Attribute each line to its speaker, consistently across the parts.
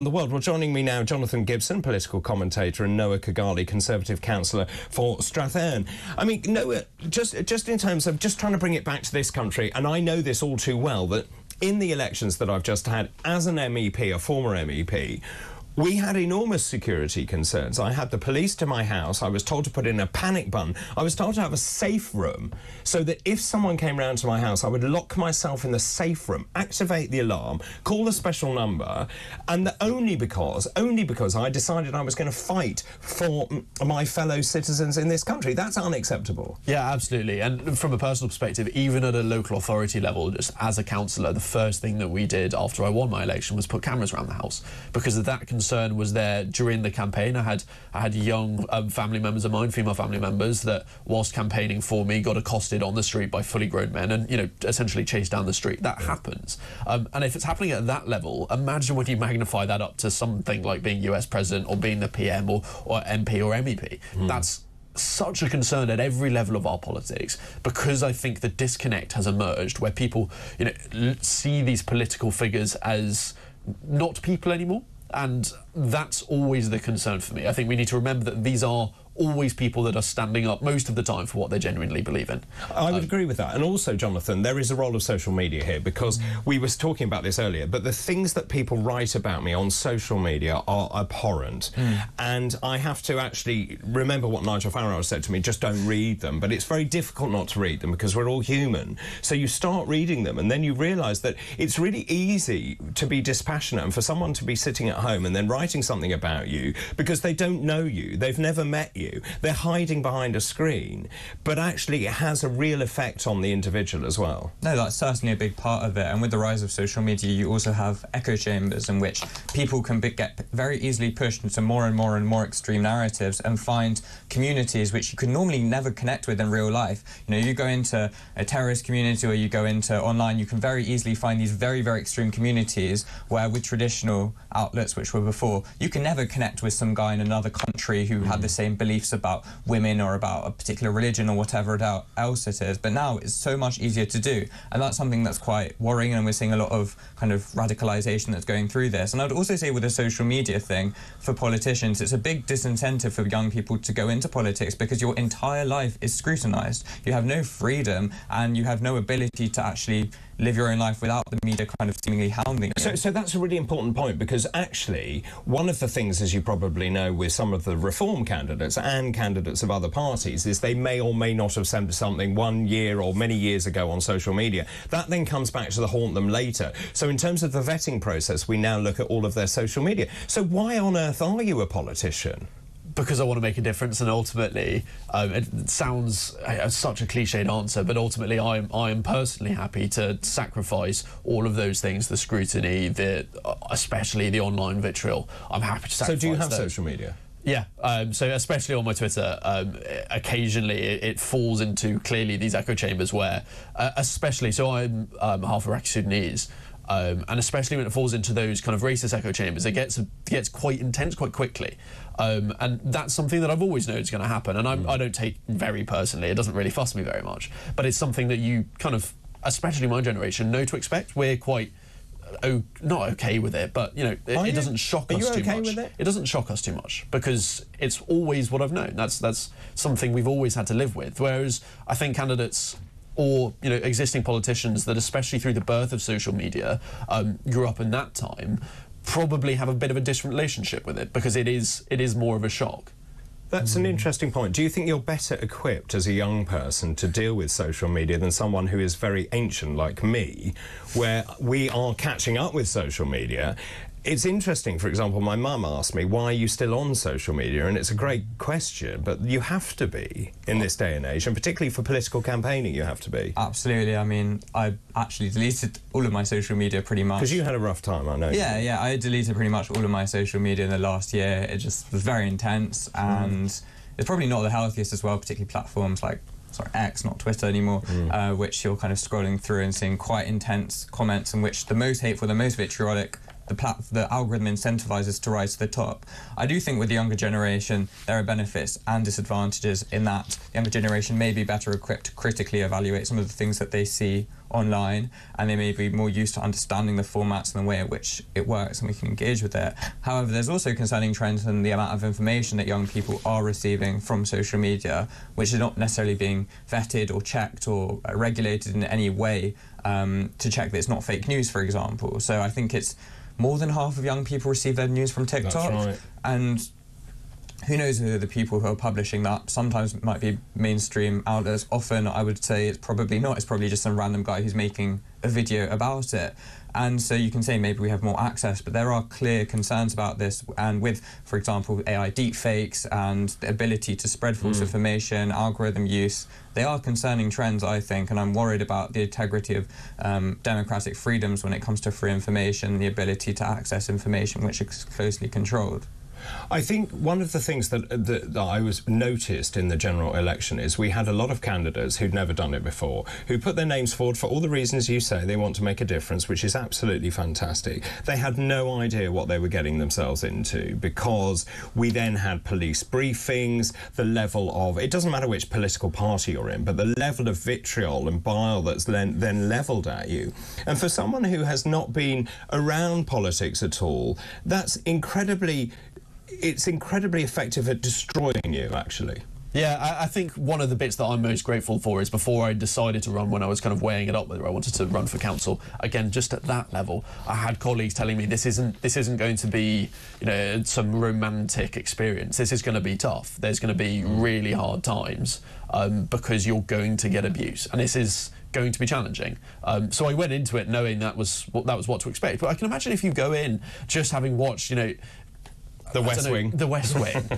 Speaker 1: The world. Well, joining me now, Jonathan Gibson, political commentator, and Noah Khogali, Conservative councillor for Strathern. I mean, Noah, just in terms of just trying to bring it back to this country, and I know this all too well, that in the elections that I've just had as an MEP, a former MEP, we had enormous security concerns. I had the police to my house. I was told to put in a panic button. I was told to have a safe room so that if someone came round to my house, I would lock myself in the safe room, activate the alarm, call the special number, and only because I decided I was going to fight for my fellow citizens in this country. That's unacceptable.
Speaker 2: Yeah, absolutely. And from a personal perspective, even at a local authority level, just as a councillor, the first thing that we did after I won my election was put cameras around the house, because of that concern was there during the campaign. I had young family members of mine, female family members, that whilst campaigning for me got accosted on the street by fully grown men and, you know, essentially chased down the street. That happens. And if it's happening at that level, imagine when you magnify that up to something like being US president or being the PM or MP or MEP. That's such a concern at every level of our politics, because I think the disconnect has emerged where people, you know, see these political figures as not people anymore. And that's always the concern for me. I think we need to remember that these are always people that are standing up most of the time for what they genuinely believe in.
Speaker 1: I would agree with that. And also, Jonathan, there is a role of social media here, because we were talking about this earlier, but the things that people write about me on social media are abhorrent. And I have to actually remember what Nigel Farage said to me: just don't read them. But it's very difficult not to read them because we're all human. So you start reading them and then you realise that it's really easy to be dispassionate and for someone to be sitting at home and then writing something about you because they don't know you, they've never met you. They're hiding behind a screen, but actually it has a real effect on the individual as well.
Speaker 3: No, that's certainly a big part of it. And with the rise of social media, you also have echo chambers in which people can get very easily pushed into more and more extreme narratives and find communities which you could normally never connect with in real life. You know, you go into a terrorist community or you go into online, you can very easily find these very extreme communities where with traditional outlets which were before, you can never connect with some guy in another country who had the same beliefs about women or about a particular religion or whatever else it is. But now it's so much easier to do, and that's something that's quite worrying, and we're seeing a lot of kind of radicalization that's going through this. And I'd also say with the social media thing, for politicians, it's a big disincentive for young people to go into politics because your entire life is scrutinized. You have no freedom and you have no ability to actually live your own life without the media kind of seemingly hounding you.
Speaker 1: So that's a really important point, because actually one of the things, as you probably know, with some of the reform candidates and candidates of other parties, is they may or may not have said something 1 year or many years ago on social media. That then comes back to haunt them later. So in terms of the vetting process, we now look at all of their social media. So why on earth are you a politician?
Speaker 2: Because I want to make a difference, and ultimately, it sounds such a cliched answer, but ultimately I am personally happy to sacrifice all of those things, the scrutiny, especially the online vitriol. I'm happy to sacrifice.
Speaker 1: So do you have
Speaker 2: those.
Speaker 1: social media?
Speaker 2: Yeah, so especially on my Twitter, occasionally it falls into clearly these echo chambers where, especially, so I'm half Iraqi Sudanese, and especially when it falls into those kind of racist echo chambers, it gets quite intense quite quickly. And that's something that I've always known is going to happen, and I don't take very personally. It doesn't really fuss me very much, but it's something that you kind of, especially my generation, know to expect. We're quite not okay with it, but you know, it doesn't shock us too much.
Speaker 1: With it?
Speaker 2: It doesn't shock us too much because it's always what I've known. That's something we've always had to live with. Whereas I think candidates or, you know, existing politicians that, especially through the birth of social media, grew up in that time, probably have a bit of a different relationship with it because it is more of a shock.
Speaker 1: That's an interesting point. Do you think you're better equipped as a young person to deal with social media than someone who is very ancient like me, where we are catching up with social media? It's interesting, for example, my mum asked me, why are you still on social media? And it's a great question, but you have to be in this day and age, and particularly for political campaigning, you have to be.
Speaker 3: Absolutely. I mean, I actually deleted all of my social media pretty much.
Speaker 1: Because you had a rough time, I know.
Speaker 3: Yeah, I deleted pretty much all of my social media in the last year. It just was very intense, and it's probably not the healthiest as well, particularly platforms like X, not Twitter anymore, which you're kind of scrolling through and seeing quite intense comments in which the most hateful, the most vitriolic the algorithm incentivizes to rise to the top. I do think with the younger generation, there are benefits and disadvantages in that the younger generation may be better equipped to critically evaluate some of the things that they see online, and they may be more used to understanding the formats and the way in which it works, and we can engage with it. However, there's also concerning trends in the amount of information that young people are receiving from social media, which is not necessarily being vetted or checked or regulated in any way to check that it's not fake news, for example. So I think it's more than half of young people receive their news from TikTok.
Speaker 1: That's right.
Speaker 3: And who knows who are the people who are publishing that? Sometimes it might be mainstream outlets. Often I would say it's probably not. It's probably just some random guy who's making a video about it. And so you can say maybe we have more access, but there are clear concerns about this. And with, for example, AI deepfakes and the ability to spread false information, algorithm use, they are concerning trends, I think, and I'm worried about the integrity of democratic freedoms when it comes to free information, the ability to access information which is closely controlled.
Speaker 1: I think one of the things that I was noticed in the general election is we had a lot of candidates who'd never done it before, who put their names forward for all the reasons you say. They want to make a difference, which is absolutely fantastic. They had no idea what they were getting themselves into, because we then had police briefings, the level of, it doesn't matter which political party you're in, but the level of vitriol and bile that's then levelled at you. And for someone who has not been around politics at all, that's incredibly effective at destroying you, actually.
Speaker 2: Yeah, I think one of the bits that I'm most grateful for is before I decided to run, when I was kind of weighing it up whether I wanted to run for council, again, just at that level, I had colleagues telling me this isn't going to be, you know, some romantic experience. This is going to be tough. There's going to be really hard times because you're going to get abuse, and this is going to be challenging. So I went into it knowing that was what to expect. But I can imagine if you go in just having watched, you know,
Speaker 1: The West Wing.
Speaker 2: The West Wing.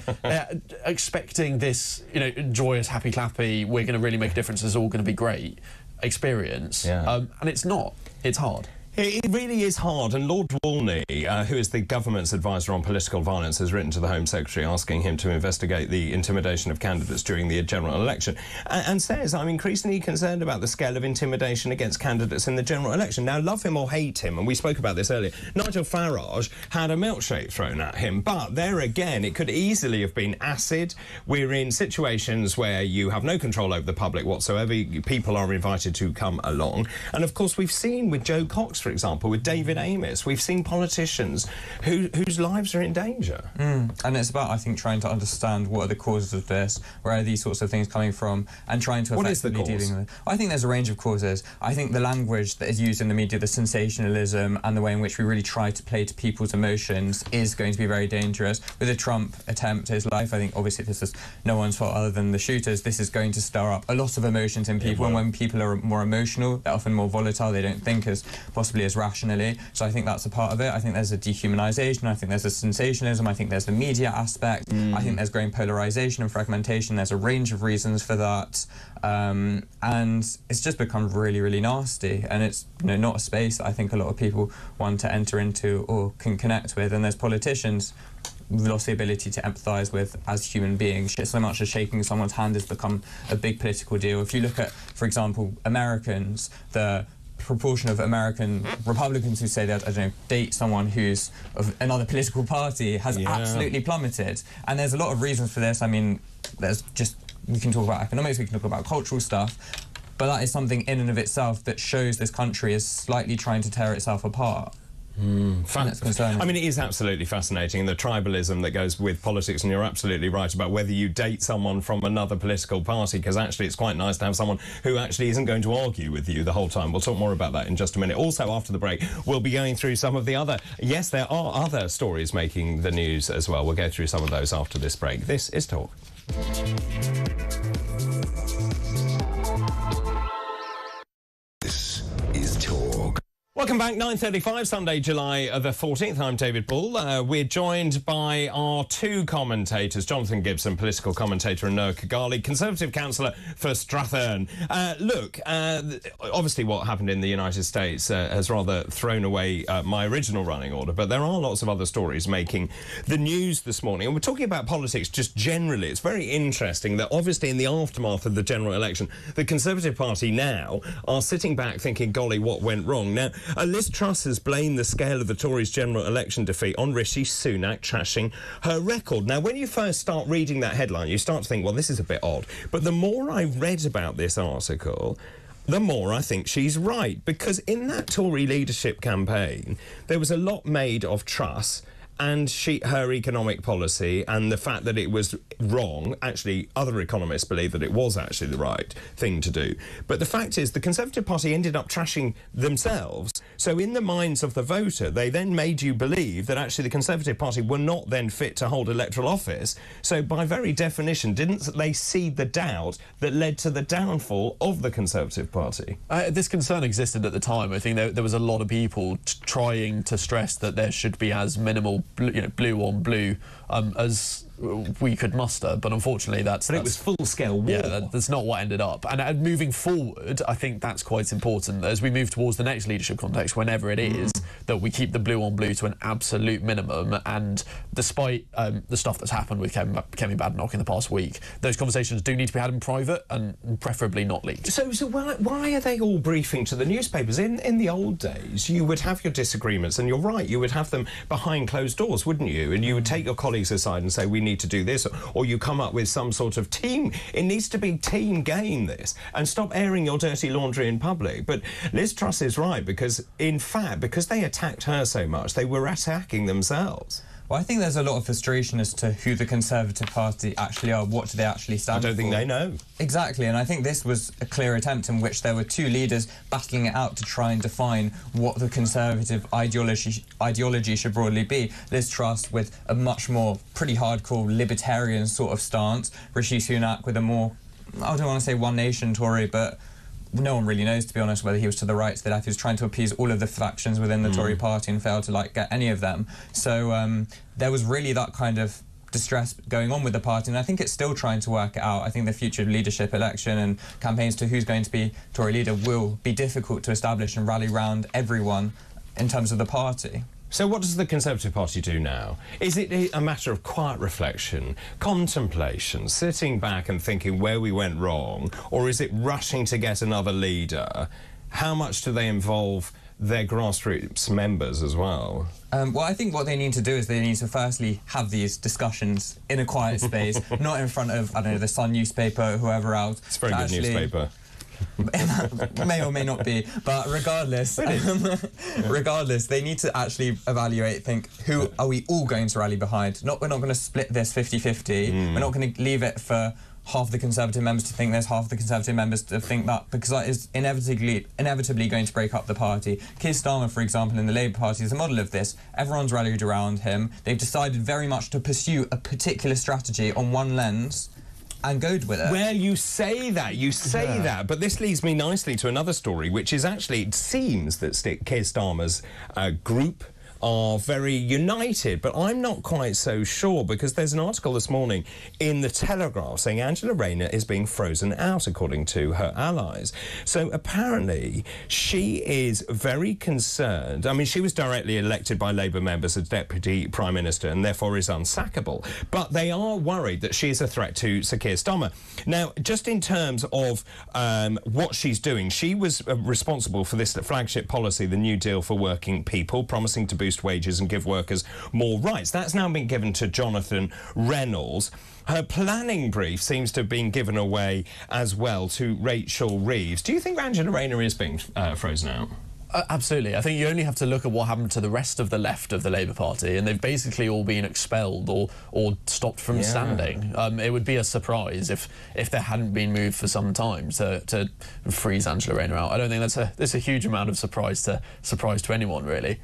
Speaker 2: Expecting this, you know, joyous, happy, clappy, we're going to really make a difference, it's all going to be great experience.
Speaker 1: Yeah.
Speaker 2: And it's not. It's hard.
Speaker 1: It really is hard, and Lord Walney, who is the government's advisor on political violence, has written to the Home Secretary asking him to investigate the intimidation of candidates during the general election, and says, I'm increasingly concerned about the scale of intimidation against candidates in the general election. Now, love him or hate him, and we spoke about this earlier, Nigel Farage had a milkshake thrown at him, but there again, it could easily have been acid. We're in situations where you have no control over the public whatsoever. People are invited to come along, and of course we've seen with Joe Cox, for example, with David Amos, we've seen politicians whose lives are in danger.
Speaker 3: And it's about, I think, trying to understand what are the causes of this, where are these sorts of things coming from, and trying to effectively dealing with it. I think there's a range of causes. I think the language that is used in the media, the sensationalism, and the way in which we really try to play to people's emotions is going to be very dangerous. With the Trump attempt to his life, I think obviously this is no one's fault other than the shooters. This is going to stir up a lot of emotions in people, and when people are more emotional, they're often more volatile, they don't think as possibly as rationally. So I think that's a part of it. I think there's a dehumanisation, I think there's a sensationalism, I think there's the media aspect, I think there's growing polarisation and fragmentation. There's a range of reasons for that, and it's just become really, really nasty, and it's, you know, not a space that I think a lot of people want to enter into or can connect with. And there's politicians we've lost the ability to empathise with as human beings. So much as shaking someone's hand has become a big political deal. If you look at, for example, Americans, the proportion of American Republicans who say that, I don't know, date someone who's of another political party has absolutely plummeted. And there's a lot of reasons for this. I mean, there's just, we can talk about economics, we can talk about cultural stuff, but that is something in and of itself that shows this country is slightly trying to tear itself apart. That's concerning.
Speaker 1: I mean, it is absolutely fascinating, the tribalism that goes with politics, and you're absolutely right about whether you date someone from another political party, because actually it's quite nice to have someone who actually isn't going to argue with you the whole time. We'll talk more about that in just a minute. Also, after the break, we'll be going through some of the other, yes, there are other stories making the news as well. We'll go through some of those after this break. This is Talk.
Speaker 4: This is Talk.
Speaker 1: Welcome back, 9:35, Sunday, July the 14th. I'm David Bull. We're joined by our two commentators, Jonathan Gibson, political commentator, and Noah Khogali, Conservative councillor for Strathern. Look, obviously what happened in the United States has rather thrown away my original running order, but there are lots of other stories making the news this morning. And we're talking about politics just generally. It's very interesting that obviously in the aftermath of the general election, the Conservative Party now are sitting back thinking, golly, what went wrong? Now, Liz Truss has blamed the scale of the Tories' general election defeat on Rishi Sunak trashing her record. Now, when you first start reading that headline, you start to think, well, this is a bit odd. But the more I read about this article, the more I think she's right. Because in that Tory leadership campaign, there was a lot made of Truss and her economic policy and the fact that it was wrong. Actually, other economists believe that it was actually the right thing to do. But the fact is, the Conservative Party ended up trashing themselves. So in the minds of the voter, they then made you believe that actually the Conservative Party were not then fit to hold electoral office. So by very definition, didn't they seed the doubt that led to the downfall of the Conservative Party?
Speaker 2: This concern existed at the time. I think there was a lot of people trying to stress that there should be as minimal blue on blue as we could muster, but unfortunately
Speaker 1: But it was full-scale war.
Speaker 2: Yeah, that's not what ended up. And moving forward, I think that's quite important as we move towards the next leadership context, whenever it is, that we keep the blue on blue to an absolute minimum. And despite the stuff that's happened with Kemi Badenoch in the past week, those conversations do need to be had in private and preferably not leaked.
Speaker 1: So why are they all briefing to the newspapers? In the old days, you would have your disagreements, and you're right, you would have them behind closed doors, wouldn't you? And you would take your colleagues aside and say, we need to do this, or you come up with some sort of team. It needs to be team game, this, and stop airing your dirty laundry in public. But Liz Truss is right, because in fact, because they attacked her so much, they were attacking themselves.
Speaker 3: Well, I think there's a lot of frustration as to who the Conservative Party actually are, what do they actually stand for.
Speaker 1: I don't think they know.
Speaker 3: Exactly, and I think this was a clear attempt in which there were two leaders battling it out to try and define what the Conservative ideology should broadly be. Liz Truss with a much more pretty hardcore libertarian sort of stance, Rishi Sunak with a more, I don't want to say one nation Tory, but no one really knows, to be honest, whether he was to the right, to the left. He was trying to appease all of the factions within the Tory party and failed to get any of them. So there was really that kind of distress going on with the party, and I think it's still trying to work it out. I think the future leadership election and campaigns to who's going to be Tory leader will be difficult to establish and rally round everyone in terms of the party.
Speaker 1: So what does the Conservative Party do now? Is it a matter of quiet reflection, contemplation, sitting back and thinking where we went wrong, or is it rushing to get another leader? How much do they involve their grassroots members as well?
Speaker 3: Well, I think what they need to do is they need to firstly have these discussions in a quiet space, not in front of, I don't know, the Sun newspaper or whoever else.
Speaker 1: It's a very good newspaper.
Speaker 3: May or may not be, but regardless, regardless, they need to actually evaluate, think, who are we all going to rally behind? We're not going to split this 50-50. We're not going to leave it for half the Conservative members to think this, half the Conservative members to think that, because that is inevitably going to break up the party. Keir Starmer, for example, in the Labour Party is a model of this. Everyone's rallied around him. They've decided very much to pursue a particular strategy on one lens and go with it.
Speaker 1: Well, you say that, but this leads me nicely to another story, which is actually, it seems that Keir Starmer's group are very united, but I'm not quite so sure, because there's an article this morning in the Telegraph saying Angela Rayner is being frozen out, according to her allies. So apparently she is very concerned. I mean, she was directly elected by Labour members as Deputy Prime Minister and therefore is unsackable, but they are worried that she is a threat to Sir Keir Starmer. Now, just in terms of what she's doing, she was responsible for this flagship policy, the New Deal for Working People, promising to boost wages and give workers more rights. That's now been given to Jonathan Reynolds. Her planning brief seems to have been given away as well to Rachel Reeves. Do you think Angela Rayner is being frozen out?
Speaker 2: Absolutely. I think you only have to look at what happened to the rest of the left of the Labour Party, and they've basically all been expelled or stopped from standing. It would be a surprise if there hadn't been moved for some time to freeze Angela Rayner out. I don't think that's a huge amount of surprise to anyone, really.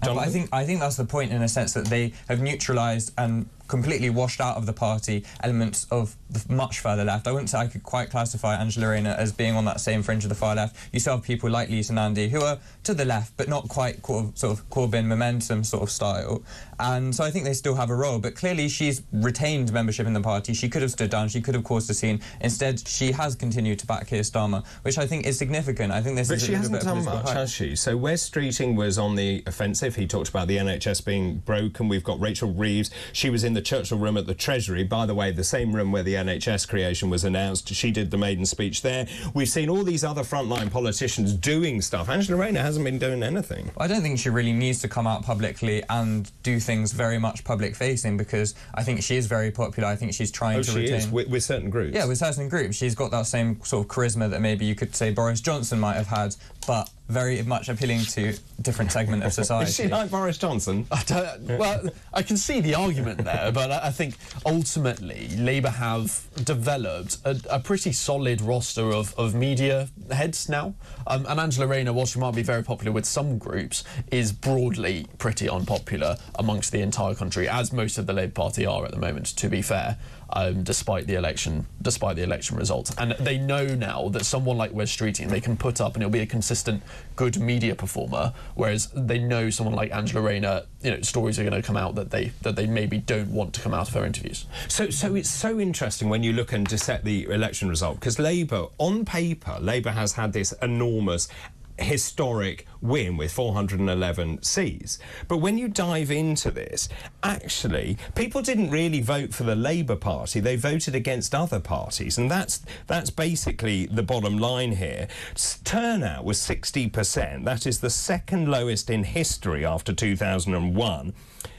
Speaker 3: I think that's the point, in a sense, that they have neutralised and completely washed out of the party elements of the much further left. I wouldn't say I could quite classify Angela Rayner as being on that same fringe of the far left. You still have people like Lisa Nandy who are to the left, but not quite sort of Corbyn momentum sort of style. And so I think they still have a role, but clearly she's retained membership in the party. She could have stood down, she could have caused a scene. Instead, she has continued to back Keir Starmer, which I think is significant. I think this
Speaker 1: but
Speaker 3: is
Speaker 1: she hasn't done much, has she? So Wes Streeting was on the offensive. He talked about the NHS being broken. We've got Rachel Reeves. She was in the Churchill room at the Treasury, by the way, the same room where the NHS creation was announced. She did the maiden speech there. We've seen all these other frontline politicians doing stuff. Angela Rayner hasn't been doing anything.
Speaker 3: I don't think she really needs to come out publicly and do things very much public-facing, because I think she is very popular. I think she's trying to retain...
Speaker 1: Is, with certain groups?
Speaker 3: Yeah, with certain groups. She's got that same sort of charisma that maybe you could say Boris Johnson might have had, but very much appealing to a different segment of society.
Speaker 1: Is she like Boris Johnson?
Speaker 2: Well, I can see the argument there, but I think ultimately Labour have developed a pretty solid roster of media heads now. And Angela Rayner, while she might be very popular with some groups, is broadly pretty unpopular amongst the entire country, as most of the Labour Party are at the moment, to be fair. Despite the election results, and they know now that someone like Wes Streeting they can put up and it'll be a consistent, good media performer. Whereas they know someone like Angela Rayner, stories are going to come out that they maybe don't want to come out of her interviews.
Speaker 1: So it's so interesting when you look and dissect the election result, because Labour, on paper, Labour has had this enormous historic win with 411 seats. But when you dive into this, actually, people didn't really vote for the Labour Party. They voted against other parties, and that's basically the bottom line here. Turnout was 60%. That is the second lowest in history after 2001.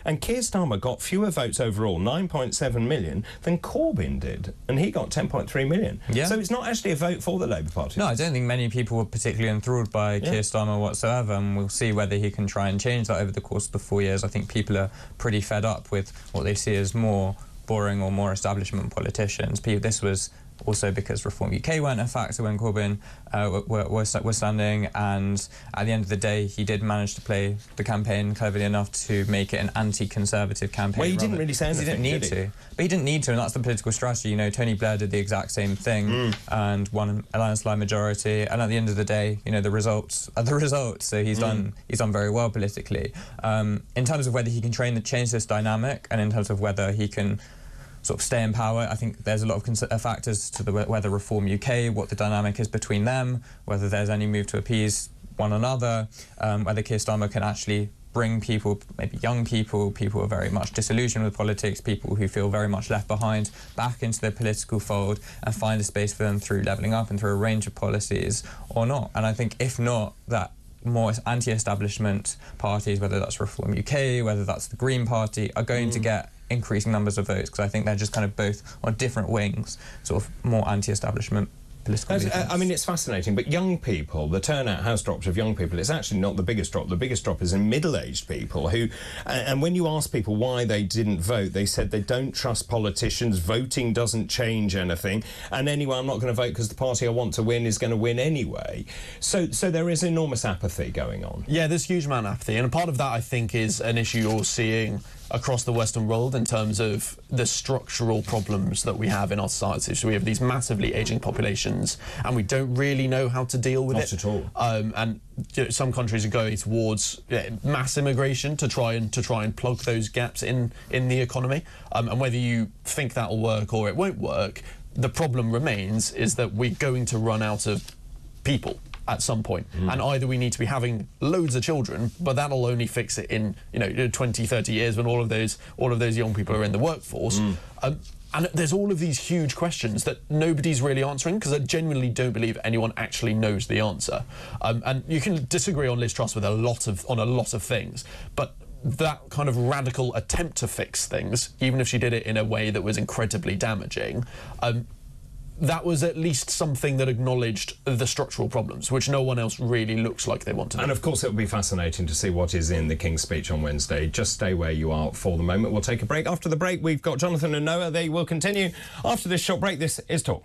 Speaker 1: And Keir Starmer got fewer votes overall, 9.7 million, than Corbyn did, and he got 10.3 million.
Speaker 3: Yeah.
Speaker 1: So it's not actually a vote for the Labour Party.
Speaker 3: No, I don't think many people were particularly enthralled by Keir Starmer whatsoever, and we'll see whether he can try and change that over the course of the 4 years. I think people are pretty fed up with what they see as more boring or more establishment politicians. This was also because Reform UK weren't a factor when Corbyn was standing, and at the end of the day he did manage to play the campaign cleverly enough to make it an anti-conservative campaign.
Speaker 1: Well, he didn't really say anything,
Speaker 3: he didn't need to. But he didn't need to, and that's the political strategy. Tony Blair did the exact same thing and won a landslide majority, and at the end of the day, the results are the results. So he's done very well politically. In terms of whether he can change this dynamic, and in terms of whether he can sort of stay in power, I think there's a lot of factors to whether Reform UK, what the dynamic is between them, whether there's any move to appease one another, whether Keir Starmer can actually bring people, maybe young people who are very much disillusioned with politics, people who feel very much left behind, back into their political fold and find a space for them through levelling up and through a range of policies, or not. And I think if not, that more anti-establishment parties, whether that's Reform UK, whether that's the Green Party, are going to get increasing numbers of votes, because I think they're just kind of both on different wings, sort of more anti-establishment political movements.
Speaker 1: I mean, it's fascinating, but young people, the turnout has dropped of young people. It's actually not the biggest drop. The biggest drop is in middle-aged people who, and when you ask people why they didn't vote, they said they don't trust politicians, voting doesn't change anything, and anyway, I'm not going to vote because the party I want to win is going to win anyway. So there is enormous apathy going on.
Speaker 2: Yeah, there's huge amount of apathy, and part of that, I think, is an issue you're seeing across the Western world in terms of the structural problems that we have in our society. So we have these massively ageing populations, and we don't really know how to deal with it.
Speaker 1: Not at all.
Speaker 2: And some countries are going towards mass immigration to try and plug those gaps in the economy. And whether you think that will work or it won't work, the problem remains is that we're going to run out of people at some point. And either we need to be having loads of children, but that'll only fix it in 20, 30 years when all of those young people are in the workforce. And there's all of these huge questions that nobody's really answering, because I genuinely don't believe anyone actually knows the answer. And you can disagree on Liz Truss with on a lot of things, but that kind of radical attempt to fix things, even if she did it in a way that was incredibly damaging, that was at least something that acknowledged the structural problems, which no one else really looks like they want to do.
Speaker 1: And of course, it will be fascinating to see what is in the King's speech on Wednesday. Just stay where you are for the moment. We'll take a break. After the break, we've got Jonathan and Noah. They will continue. After this short break, this is Talk.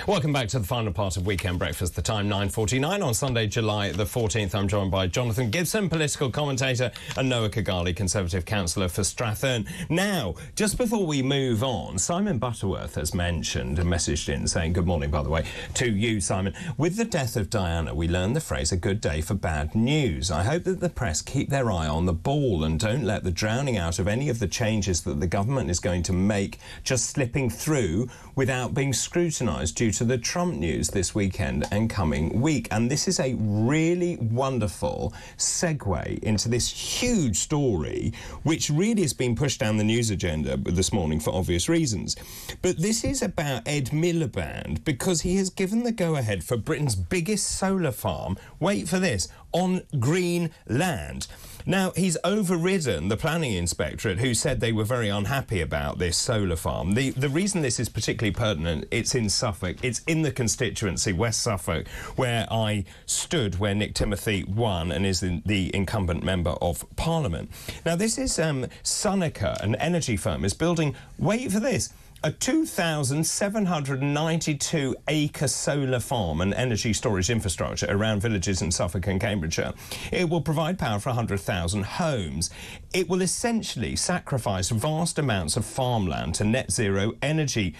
Speaker 1: Welcome back to the final part of Weekend Breakfast, the time 9:49 on Sunday, July the 14th. I'm joined by Jonathan Gibson, political commentator, and Noah Khogali, Conservative councillor for Strathern. Now, just before we move on, Simon Butterworth has mentioned and messaged in saying, good morning, by the way, to you, Simon. With the death of Diana, we learned the phrase, a good day for bad news. I hope that the press keep their eye on the ball and don't let the drowning out of any of the changes that the government is going to make just slipping through without being scrutinised due to the Trump news this weekend and coming week. And this is a really wonderful segue into this huge story, which really has been pushed down the news agenda this morning for obvious reasons. But this is about Ed Miliband, because he has given the go-ahead for Britain's biggest solar farm, wait for this, on green land. Now, he's overridden the planning inspectorate, who said they were very unhappy about this solar farm. The reason this is particularly pertinent, it's in Suffolk. It's in the constituency, West Suffolk, where I stood, where Nick Timothy won and is the incumbent Member of Parliament. Now, this is Sonica, an energy firm, is building, wait for this, a 2,792-acre solar farm and energy storage infrastructure around villages in Suffolk and Cambridgeshire. It will provide power for 100,000 homes. It will essentially sacrifice vast amounts of farmland to net zero energy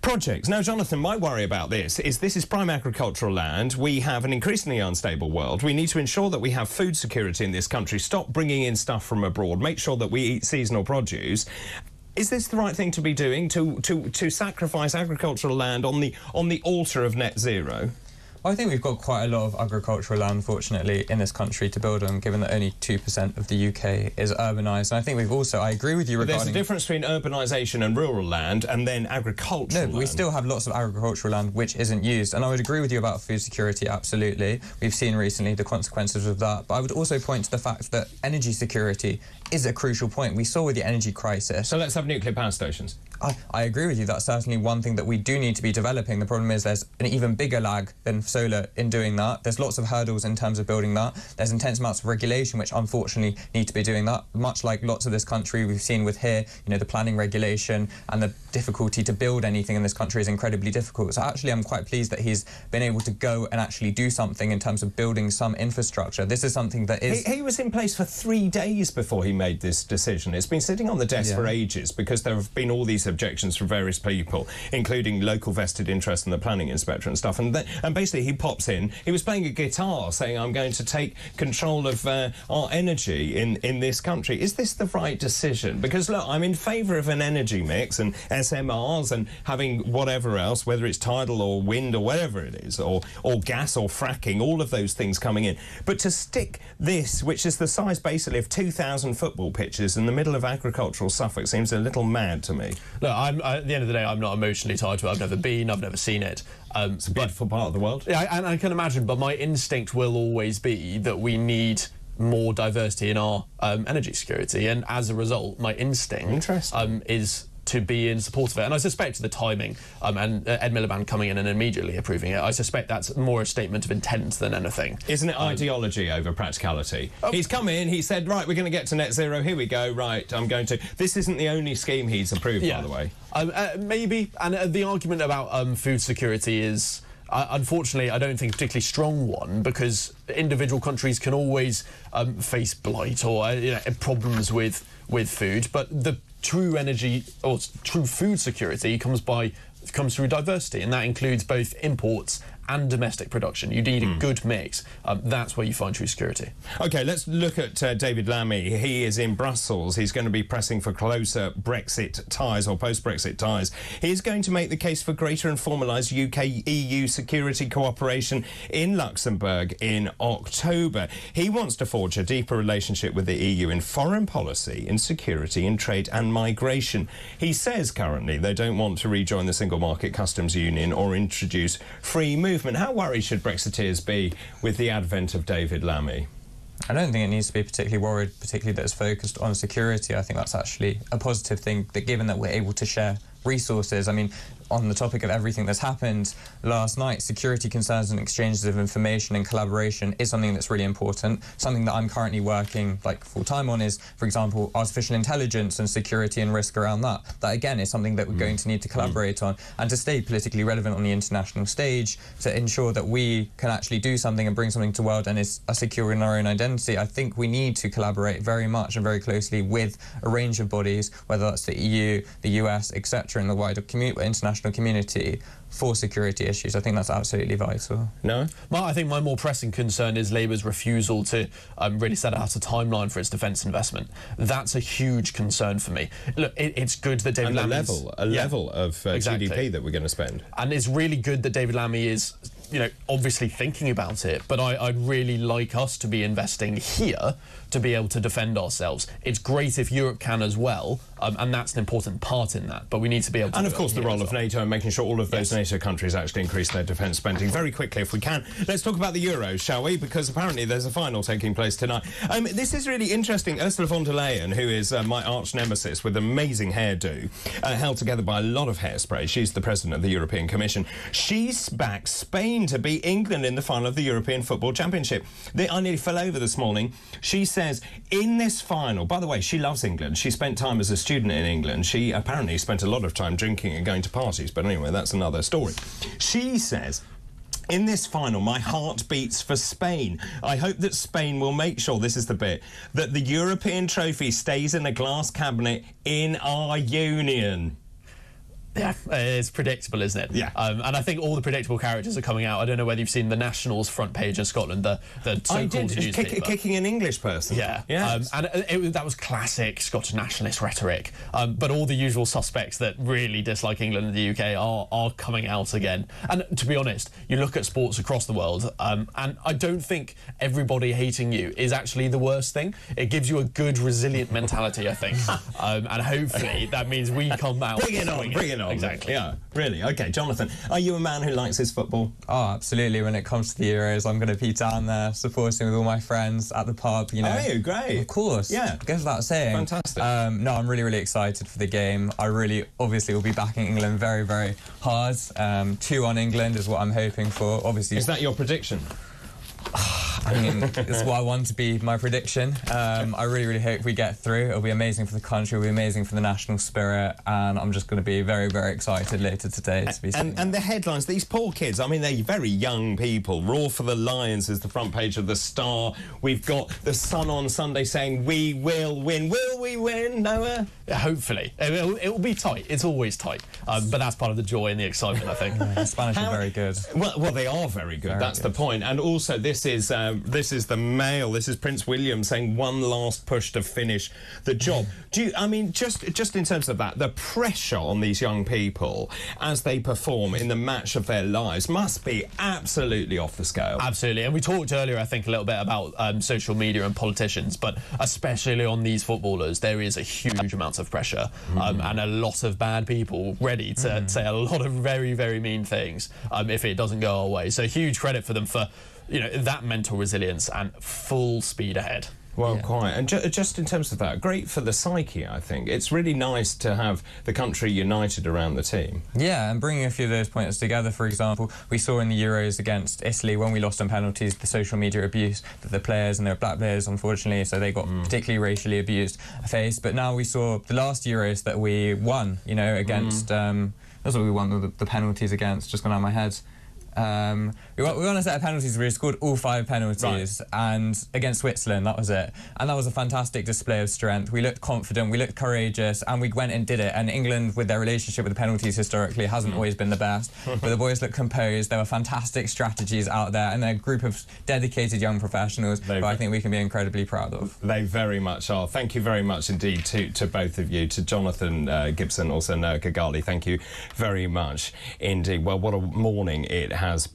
Speaker 1: projects. Now, Jonathan, my worry about this is prime agricultural land. We have an increasingly unstable world. We need to ensure that we have food security in this country, stop bringing in stuff from abroad, make sure that we eat seasonal produce. Is this the right thing to be doing, to sacrifice agricultural land on the altar of net zero?
Speaker 3: I think we've got quite a lot of agricultural land, fortunately, in this country to build on, given that only 2% of the UK is urbanised. And I think we've also, I agree with you regarding...
Speaker 1: But there's a difference between urbanisation and rural land and then agricultural land.
Speaker 3: No, we still have lots of agricultural land which isn't used. And I would agree with you about food security, absolutely. We've seen recently the consequences of that. But I would also point to the fact that energy security is a crucial point. We saw with the energy crisis...
Speaker 1: So let's have nuclear power stations.
Speaker 3: I agree with you. That's certainly one thing that we do need to be developing. The problem is there's an even bigger lag than solar in doing that. There's lots of hurdles in terms of building that. There's intense amounts of regulation which unfortunately need to be doing that. Much like lots of this country we've seen with here, you know, the planning regulation and the difficulty to build anything in this country is incredibly difficult. So actually I'm quite pleased that he's been able to go and actually do something in terms of building some infrastructure. This is something that is...
Speaker 1: He was in place for 3 days before he made this decision. It's been sitting on the desk for ages because there have been all these objections from various people, including local vested interest in the planning inspector and stuff. And basically he pops in. He was playing a guitar saying, I'm going to take control of our energy in this country. Is this the right decision? Because, look, I'm in favour of an energy mix and SMRs and having whatever else, whether it's tidal or wind or whatever it is, or gas or fracking, all of those things coming in. But to stick this, which is the size basically of 2,000 football pitches in the middle of agricultural Suffolk, seems a little mad to me.
Speaker 2: Look, at the end of the day, I'm not emotionally tied to it. I've never been, I've never seen it.
Speaker 1: It's a beautiful part of the world.
Speaker 2: Yeah, and I can imagine, but my instinct will always be that we need more diversity in our energy security, and as a result, my instinct is to be in support of it. And I suspect the timing and Ed Miliband coming in and immediately approving it, I suspect that's more a statement of intent than anything.
Speaker 1: Isn't it ideology over practicality? He's come in, he said, right, we're going to get to net zero, here we go, right, I'm going to... This isn't the only scheme he's approved, by the way.
Speaker 2: Maybe, and the argument about food security is... unfortunately, I don't think a particularly strong one, because individual countries can always face blight or problems with food, but the true energy or true food security comes through diversity, and that includes both imports and domestic production. You need a good mix. That's where you find true security. OK, let's look at David Lammy. He is in Brussels. He's going to be pressing for closer Brexit ties or post-Brexit ties. He's going to make the case for greater and formalised UK-EU security cooperation in Luxembourg in October. He wants to forge a deeper relationship with the EU in foreign policy, in security, in trade and migration. He says currently they don't want to rejoin the single market customs union or introduce free movement. How worried should Brexiteers be with the advent of David Lammy?
Speaker 3: I don't think it needs to be particularly worried, particularly that it's focused on security. I think that's actually a positive thing, that given that we're able to share resources. I mean, on the topic of everything that's happened last night, security concerns and exchanges of information and collaboration is something that's really important. Something that I'm currently working full-time on is, for example, artificial intelligence and security and risk around that. That, again, is something that we're going to need to collaborate on, and to stay politically relevant on the international stage, to ensure that we can actually do something and bring something to the world and is secure in our own identity. I think we need to collaborate very much and very closely with a range of bodies, whether that's the EU, the US, etc., factor in the wider international community for security issues. I think that's absolutely vital.
Speaker 1: No?
Speaker 2: Well, I think my more pressing concern is Labour's refusal to really set out a timeline for its defence investment. That's a huge concern for me. Look, it's good that David Lammy...
Speaker 1: level of GDP that we're going to spend.
Speaker 2: And it's really good that David Lammy is, obviously thinking about it, but I'd really like us to be investing here to be able to defend ourselves. It's great if Europe can as well, and that's an important part in that, but we need to be able to...
Speaker 1: And of course the role of NATO and making sure all of those NATO countries actually increase their defence spending. Very quickly, if we can, let's talk about the Euros, shall we? Because apparently there's a final taking place tonight. This is really interesting. Ursula von der Leyen, who is my arch nemesis with an amazing hairdo, held together by a lot of hairspray. She's the president of the European Commission. She's backed Spain to beat England in the final of the European Football Championship. I nearly fell over this morning. She says, in this final, by the way, she loves England. She spent time as a student in England. She apparently spent a lot of time drinking and going to parties, but anyway, that's another story. She says, in this final, my heart beats for Spain. I hope that Spain will make sure, this is the bit, that the European trophy stays in a glass cabinet in our union.
Speaker 2: Yeah, it's predictable, isn't it?
Speaker 1: Yeah.
Speaker 2: And I think all the predictable characters are coming out. I don't know whether you've seen the National's front page in Scotland, the so-called newspaper.
Speaker 1: Kicking an English person.
Speaker 2: Yeah.
Speaker 1: Yes.
Speaker 2: That was classic Scottish nationalist rhetoric. But all the usual suspects that really dislike England and the UK are coming out again. And to be honest, you look at sports across the world, and I don't think everybody hating you is actually the worst thing. It gives you a good, resilient mentality, I think. And hopefully that means we come out.
Speaker 1: Bring it on.
Speaker 2: Exactly.
Speaker 1: Yeah, really. OK, Jonathan, are you a man who likes his football?
Speaker 3: Oh, absolutely. When it comes to the Euros, I'm going to be down there supporting with all my friends at the pub,
Speaker 1: Are you? Great.
Speaker 3: Of course.
Speaker 1: Yeah.
Speaker 3: Goes without saying.
Speaker 1: Fantastic.
Speaker 3: No, I'm really, really excited for the game. I really, obviously, will be backing England very, very hard. 2-1 England is what I'm hoping for. Obviously.
Speaker 1: Is that your prediction?
Speaker 3: I mean, it's what I want to be my prediction. I really, really hope we get through. It'll be amazing for the country, it'll be amazing for the national spirit, and I'm just going to be very, very excited later today to be seeing
Speaker 1: and the headlines, these poor kids, I mean, they're very young people. Roar for the Lions is the front page of the Star. We've got the Sun on Sunday saying, we will win. Will we win, Noah?
Speaker 2: Yeah, hopefully. It'll be tight. It's always tight. But that's part of the joy and the excitement, I think.
Speaker 3: The Spanish are very good.
Speaker 1: Well, they are very good. That's the point. And also, this is the Mail. This is Prince William saying one last push to finish the job. Just in terms of that, the pressure on these young people as they perform in the match of their lives must be absolutely off the scale.
Speaker 2: Absolutely. And we talked earlier, I think, a little bit about social media and politicians, but especially on these footballers, there is a huge amount of pressure and a lot of bad people ready to say a lot of very, very mean things if it doesn't go our way. So huge credit for them for that mental resilience and full speed ahead.
Speaker 1: Well, quite. And just in terms of that, great for the psyche, I think. It's really nice to have the country united around the team.
Speaker 3: Yeah, and bringing a few of those points together, for example, we saw in the Euros against Italy, when we lost on penalties, the social media abuse that the players, and they were black players, unfortunately, so they got particularly racially abused, faced. But now we saw the last Euros that we won, against... that's what we won the penalties against, just gone out of my head. We won a set of penalties where we scored all 5 penalties, and against Switzerland, that was it. And that was a fantastic display of strength. We looked confident, we looked courageous, and we went and did it. And England, with their relationship with the penalties historically, hasn't always been the best. But the boys looked composed. There were fantastic strategies out there, and they're a group of dedicated young professionals who I think we can be incredibly proud of.
Speaker 1: They very much are. Thank you very much indeed to both of you, to Jonathan Gibson, also Noah Khogali. Thank you very much indeed. Well, what a morning it has been.